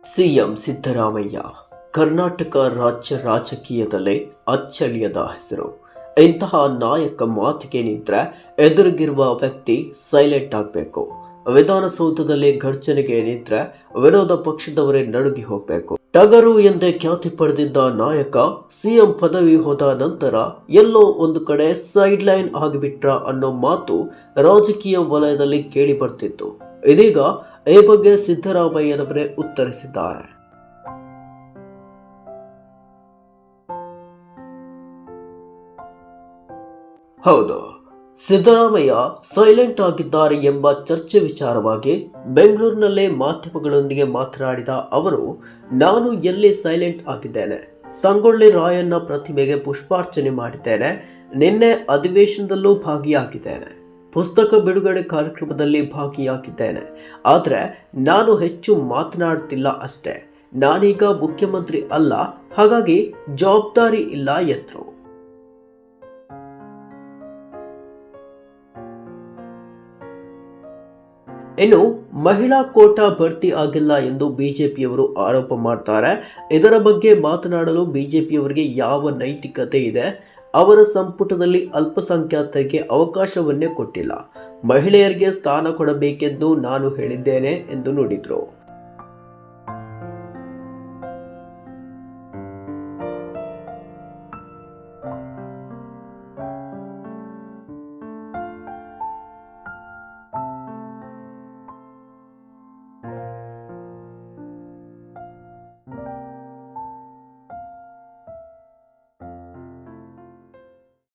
CM Siddaramaiah Karnataka ರಾಜ್ಯ ರಾಜಕೀಯದಲ್ಲೇ ಅಚ್ಚಳಿಯದ ಹೆಸರು. ಇಂತಹ ನಾಯಕ ಮಾತಿಗೆ ನಿಂತರೆ ಎದುರಿಗಿರುವ ವ್ಯಕ್ತಿ ಸೈಲೆಂಟ್ ಆಗಬೇಕು. ವಿಧಾನಸೌಧದಲ್ಲಿ ಘರ್ಜನೆಗೆ ನಿಂತರೆ ವಿರೋಧ ಪಕ್ಷದವರೇ ನಡುಗಿ ಹೋಗಬೇಕು. ಟಗರು ಎಂದೇ ಖ್ಯಾತಿ ಪಡೆದಿದ್ದ ನಾಯಕ ಸಿಎಂ ಪದವಿ ಹೋದ ನಂತರ ಎಲ್ಲೋ ಒಂದು ಕಡೆ ಸೈಡ್ ಲೈನ್ ಆಗಿಬಿಟ್ರ ಅನ್ನೋ ಮಾತು ರಾಜಕೀಯ ವಲಯದಲ್ಲಿ ಕೇಳಿ ಬರ್ತಿತ್ತು. ಇದೀಗ ಈ ಬಗ್ಗೆ ಸಿದ್ದರಾಮಯ್ಯನವರೇ ಉತ್ತರಿಸಿದ್ದಾರೆ. ಹೌದು, ಸಿದ್ದರಾಮಯ್ಯ ಸೈಲೆಂಟ್ ಆಗಿದ್ದಾರೆ ಎಂಬ ಚರ್ಚೆ ವಿಚಾರವಾಗಿ ಬೆಂಗಳೂರಿನಲ್ಲೇ ಮಾಧ್ಯಮಗಳೊಂದಿಗೆ ಮಾತನಾಡಿದ ಅವರು, ನಾನು ಎಲ್ಲಿ ಸೈಲೆಂಟ್ ಆಗಿದ್ದೇನೆ? ಸಂಗೊಳ್ಳಿ ರಾಯಣ್ಣ ಪ್ರತಿಮೆಗೆ ಪುಷ್ಪಾರ್ಚನೆ ಮಾಡಿದ್ದೇನೆ. ನಿನ್ನೆ ಅಧಿವೇಶನದಲ್ಲೂ ಭಾಗಿಯಾಗಿದ್ದೇನೆ. ಪುಸ್ತಕ ಬಿಡುಗಡೆ ಕಾರ್ಯಕ್ರಮದಲ್ಲಿ ಭಾಗಿಯಾಗಿದ್ದೇನೆ. ಆದರೆ ನಾನು ಹೆಚ್ಚು ಮಾತನಾಡ್ತಿಲ್ಲ ಅಷ್ಟೇ. ನಾನೀಗ ಮುಖ್ಯಮಂತ್ರಿ ಅಲ್ಲ, ಹಾಗಾಗಿ ಜವಾಬ್ದಾರಿ ಇಲ್ಲ ಎಂದರು. ಇನ್ನು ಮಹಿಳಾ ಕೋಟಾ ಭರ್ತಿ ಆಗಿಲ್ಲ ಎಂದು ಬಿಜೆಪಿಯವರು ಆರೋಪ ಮಾಡ್ತಾರೆ. ಇದರ ಬಗ್ಗೆ ಮಾತನಾಡಲು ಬಿಜೆಪಿಯವರಿಗೆ ಯಾವ ನೈತಿಕತೆ ಇದೆ? ಅವರ ಸಂಪುಟದಲ್ಲಿ ಅಲ್ಪಸಂಖ್ಯಾತರಿಗೆ ಅವಕಾಶವನ್ನೇ ಕೊಟ್ಟಿಲ್ಲ. ಮಹಿಳೆಯರಿಗೆ ಸ್ಥಾನ ಕೊಡಬೇಕೆಂದು ನಾನು ಹೇಳಿದ್ದೇನೆ ಎಂದು ನುಡಿದರು.